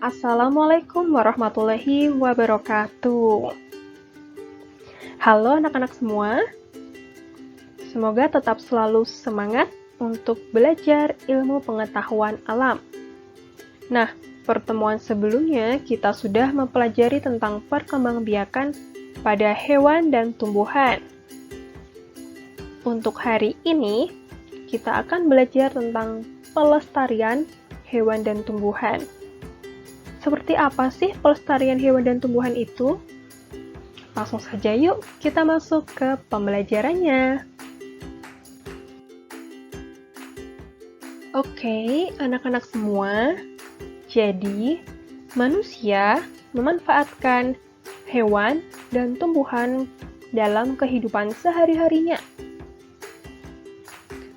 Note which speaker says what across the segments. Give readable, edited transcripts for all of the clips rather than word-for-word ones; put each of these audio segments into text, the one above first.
Speaker 1: Assalamualaikum warahmatullahi wabarakatuh. Halo anak-anak semua, semoga tetap selalu semangat untuk belajar ilmu pengetahuan alam. Nah, pertemuan sebelumnya kita sudah mempelajari tentang perkembangbiakan pada hewan dan tumbuhan. Untuk hari ini, kita akan belajar tentang pelestarian hewan dan tumbuhan. Seperti apa sih pelestarian hewan dan tumbuhan itu? Langsung saja yuk kita masuk ke pembelajarannya. Oke, anak-anak semua. Jadi, manusia memanfaatkan hewan dan tumbuhan dalam kehidupan sehari-harinya.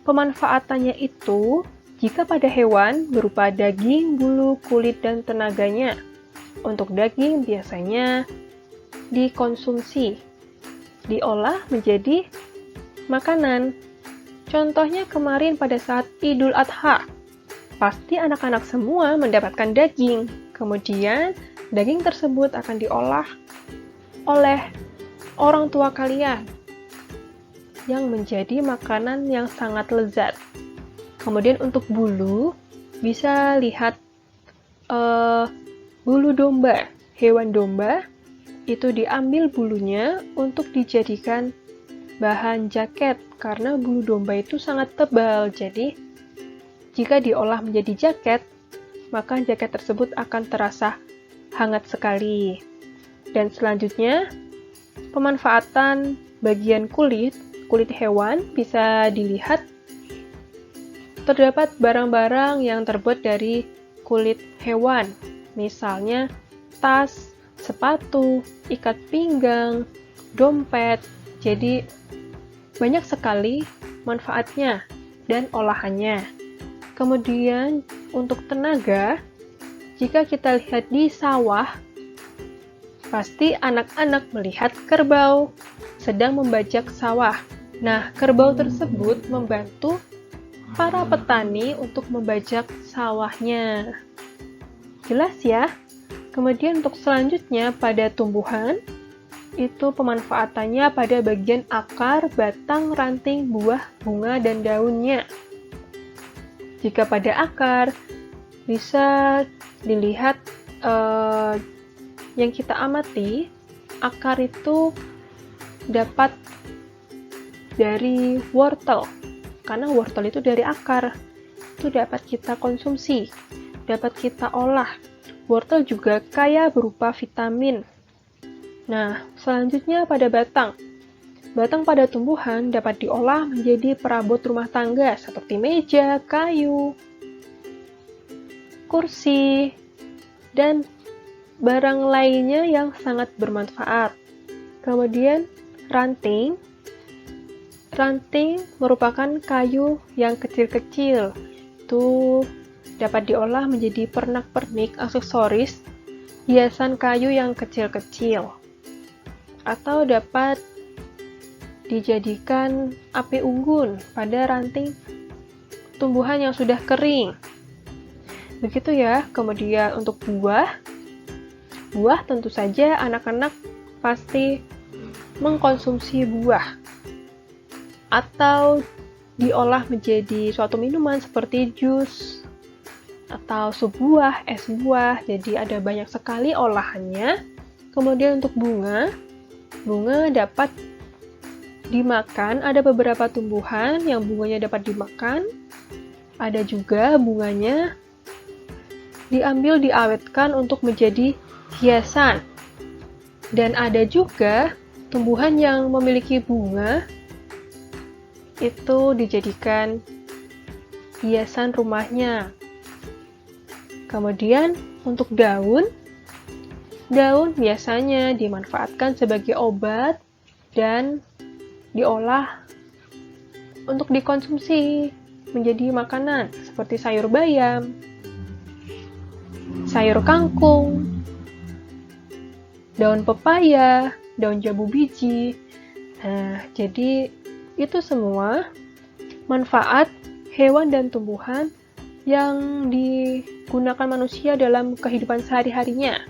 Speaker 1: Pemanfaatannya itu jika pada hewan berupa daging, bulu, kulit, dan tenaganya. Untuk daging biasanya dikonsumsi, diolah menjadi makanan. Contohnya kemarin pada saat Idul Adha, pasti anak-anak semua mendapatkan daging. Kemudian daging tersebut akan diolah oleh orang tua kalian yang menjadi makanan yang sangat lezat. Kemudian untuk bulu, bisa lihat bulu domba. Hewan domba itu diambil bulunya untuk dijadikan bahan jaket, karena bulu domba itu sangat tebal. Jadi, jika diolah menjadi jaket, maka jaket tersebut akan terasa hangat sekali. Dan selanjutnya, pemanfaatan bagian kulit hewan bisa dilihat. Terdapat barang-barang yang terbuat dari kulit hewan, misalnya tas, sepatu, ikat pinggang, dompet. Jadi, banyak sekali manfaatnya dan olahannya. Kemudian, untuk tenaga, jika kita lihat di sawah, pasti anak-anak melihat kerbau sedang membajak sawah. Nah, kerbau tersebut membantu para petani untuk membajak sawahnya. Jelas ya? Kemudian untuk selanjutnya pada tumbuhan, itu pemanfaatannya pada bagian akar, batang, ranting, buah, bunga, dan daunnya. Jika pada akar, bisa dilihat yang kita amati, akar itu dapat dari wortel. Karena wortel itu dari akar, itu dapat kita konsumsi, dapat kita olah. Wortel juga kaya berupa vitamin. Nah, selanjutnya pada batang. Batang pada tumbuhan dapat diolah menjadi perabot rumah tangga seperti meja, kayu, kursi, dan barang lainnya yang sangat bermanfaat. Kemudian, ranting. Ranting merupakan kayu yang kecil-kecil. Itu dapat diolah menjadi pernak-pernik, aksesoris, hiasan kayu yang kecil-kecil. Atau dapat dijadikan api unggun pada ranting tumbuhan yang sudah kering. Begitu ya. Kemudian untuk buah. Buah tentu saja anak-anak pasti mengkonsumsi buah. Atau diolah menjadi suatu minuman seperti jus atau sup buah, es buah. Jadi ada banyak sekali olahannya. Kemudian untuk bunga dapat dimakan. Ada beberapa tumbuhan yang bunganya dapat dimakan. Ada juga bunganya diambil diawetkan untuk menjadi hiasan. Dan ada juga tumbuhan yang memiliki bunga itu dijadikan hiasan rumahnya. Kemudian untuk daun biasanya dimanfaatkan sebagai obat dan diolah untuk dikonsumsi menjadi makanan seperti sayur bayam, sayur kangkung, daun pepaya, daun jambu biji. Nah, jadi itu semua manfaat hewan dan tumbuhan yang digunakan manusia dalam kehidupan sehari-harinya.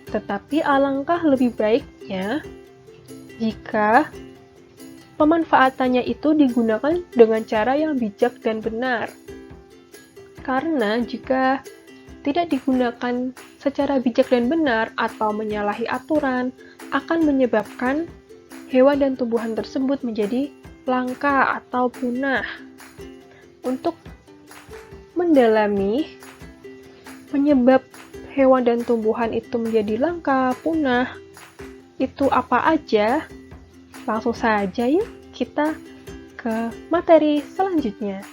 Speaker 1: Tetapi alangkah lebih baiknya jika pemanfaatannya itu digunakan dengan cara yang bijak dan benar. Karena jika tidak digunakan secara bijak dan benar atau menyalahi aturan, akan menyebabkan hewan dan tumbuhan tersebut menjadi langka atau punah. Untuk mendalami penyebab hewan dan tumbuhan itu menjadi langka, punah, itu apa aja? Langsung saja yuk kita ke materi selanjutnya.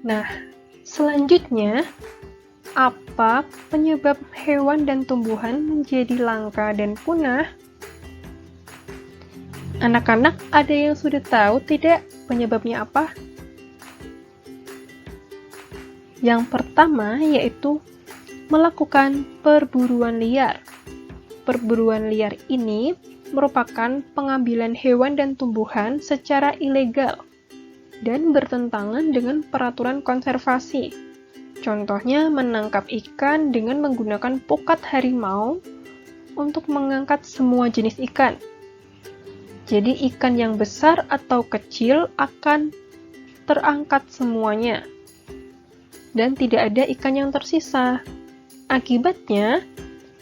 Speaker 1: Nah, selanjutnya, apa penyebab hewan dan tumbuhan menjadi langka dan punah? Anak-anak, ada yang sudah tahu tidak penyebabnya apa? Yang pertama yaitu melakukan perburuan liar. Perburuan liar ini merupakan pengambilan hewan dan tumbuhan secara ilegal dan bertentangan dengan peraturan konservasi. Contohnya menangkap ikan dengan menggunakan pukat harimau untuk mengangkat semua jenis ikan. Jadi ikan yang besar atau kecil akan terangkat semuanya. Dan tidak ada ikan yang tersisa. Akibatnya,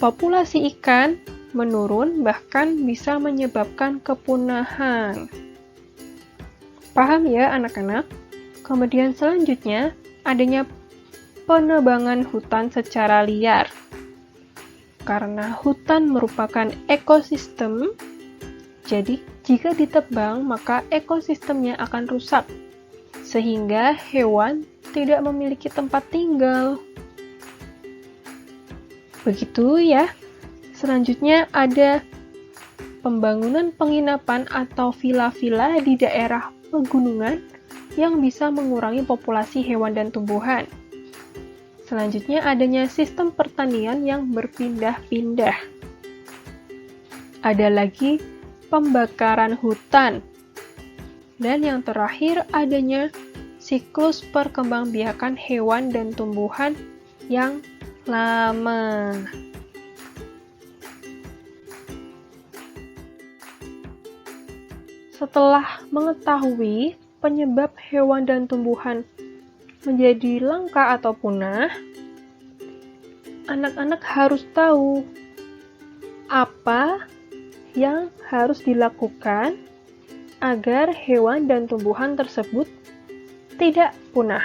Speaker 1: populasi ikan menurun bahkan bisa menyebabkan kepunahan. Paham ya anak-anak? Kemudian selanjutnya, adanya penebangan hutan secara liar. Karena hutan merupakan ekosistem, jadi jika ditebang maka ekosistemnya akan rusak, sehingga hewan tidak memiliki tempat tinggal. Begitu ya. Selanjutnya ada pembangunan penginapan atau villa-villa di daerah pegunungan yang bisa mengurangi populasi hewan dan tumbuhan. Selanjutnya adanya sistem pertanian yang berpindah-pindah. Ada lagi pembakaran hutan. Dan yang terakhir adanya siklus perkembangbiakan hewan dan tumbuhan yang lama. Setelah mengetahui penyebab hewan dan tumbuhan menjadi langka atau punah, anak-anak harus tahu apa yang harus dilakukan agar hewan dan tumbuhan tersebut tidak punah,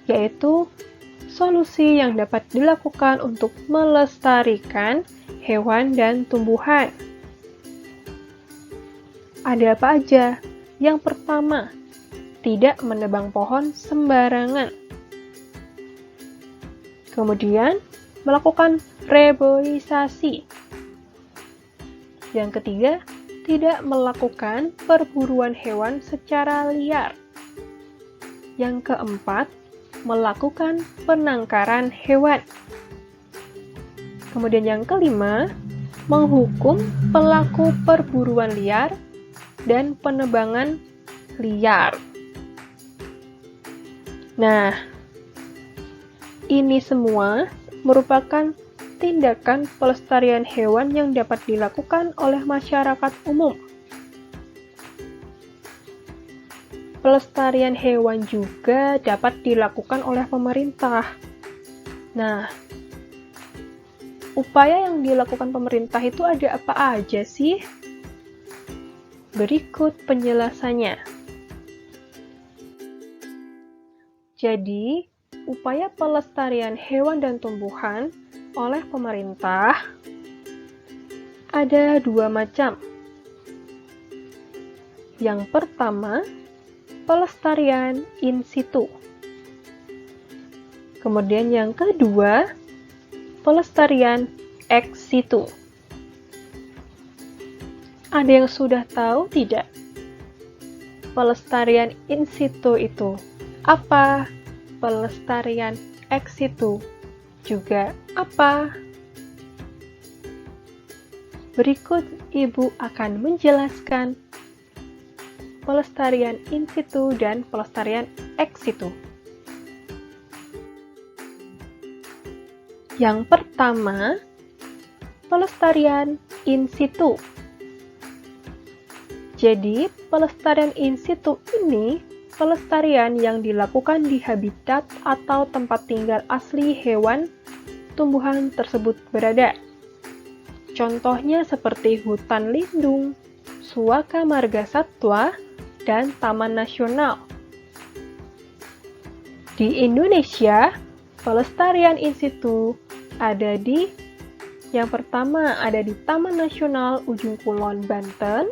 Speaker 1: yaitu solusi yang dapat dilakukan untuk melestarikan hewan dan tumbuhan. Ada apa aja? Yang pertama, tidak menebang pohon sembarangan. Kemudian, melakukan reboisasi. Yang ketiga, tidak melakukan perburuan hewan secara liar. Yang keempat, melakukan penangkaran hewan. Kemudian yang kelima, menghukum pelaku perburuan liar dan penebangan liar. Nah, ini semua merupakan tindakan pelestarian hewan yang dapat dilakukan oleh masyarakat umum. Pelestarian hewan juga dapat dilakukan oleh pemerintah. Nah, upaya yang dilakukan pemerintah itu ada apa aja sih? Berikut penjelasannya. Jadi, upaya pelestarian hewan dan tumbuhan oleh pemerintah ada dua macam. Yang pertama, pelestarian in situ. Kemudian yang kedua, pelestarian ex situ. Ada yang sudah tahu tidak? Pelestarian in situ itu apa? Pelestarian ex situ juga apa? Berikut Ibu akan menjelaskan. pelestarian in situ dan pelestarian ex situ. Yang pertama, pelestarian in situ. Jadi, pelestarian in situ ini pelestarian yang dilakukan di habitat atau tempat tinggal asli hewan tumbuhan tersebut berada. Contohnya seperti hutan lindung, suaka marga satwa, dan taman nasional. Di Indonesia, pelestarian in situ ada di yang pertama ada di Taman Nasional Ujung Kulon, Banten.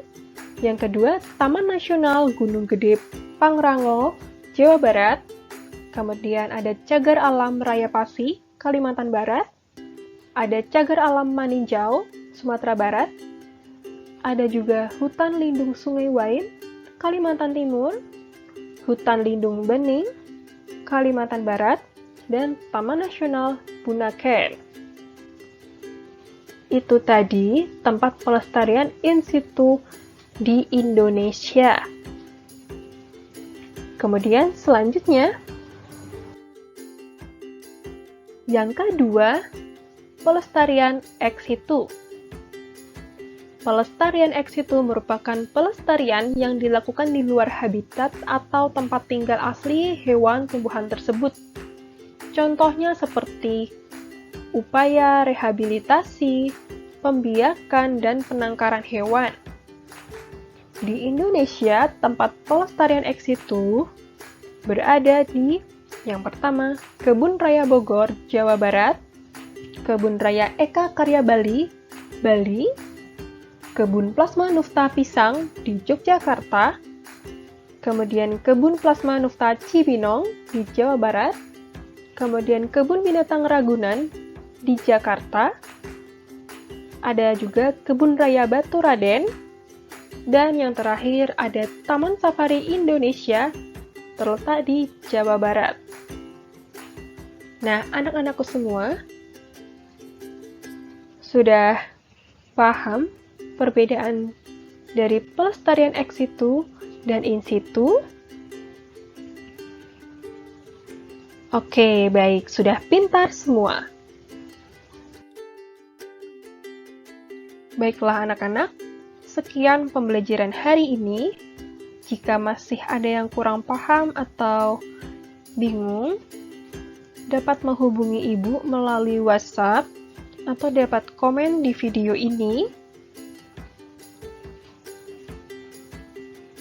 Speaker 1: Yang kedua, Taman Nasional Gunung Gede, Pangrango, Jawa Barat. Kemudian ada Cagar Alam Raya Pasi, Kalimantan Barat. Ada Cagar Alam Maninjau, Sumatera Barat. Ada juga Hutan Lindung Sungai Wain, Kalimantan Timur. Hutan Lindung Bening, Kalimantan Barat. Dan Taman Nasional Bunaken. Itu tadi tempat pelestarian in situ di Indonesia. Kemudian selanjutnya, yang kedua, pelestarian ex situ. Pelestarian ex situ merupakan pelestarian yang dilakukan di luar habitat atau tempat tinggal asli hewan tumbuhan tersebut. Contohnya seperti upaya rehabilitasi, pembiakan, dan penangkaran hewan. Di Indonesia, tempat pelestarian ex situ berada di yang pertama, Kebun Raya Bogor, Jawa Barat, Kebun Raya Eka Karya Bali, Bali, Kebun Plasma Nufta Pisang di Yogyakarta, kemudian Kebun Plasma Nufta Cibinong di Jawa Barat, kemudian Kebun Binatang Ragunan di Jakarta, ada juga Kebun Raya Batu Raden, dan yang terakhir ada Taman Safari Indonesia terletak di Jawa Barat. Nah, anak-anakku semua sudah paham perbedaan dari pelestarian ex situ dan in situ? Oke, baik, sudah pintar semua. Baiklah anak-anak, sekian pembelajaran hari ini. Jika masih ada yang kurang paham atau bingung, dapat menghubungi Ibu melalui WhatsApp atau dapat komen di video ini.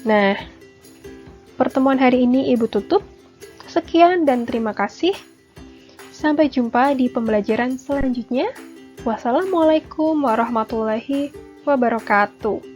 Speaker 1: Nah, pertemuan hari ini Ibu tutup. Sekian dan terima kasih. Sampai jumpa di pembelajaran selanjutnya. Wassalamualaikum warahmatullahi wabarakatuh.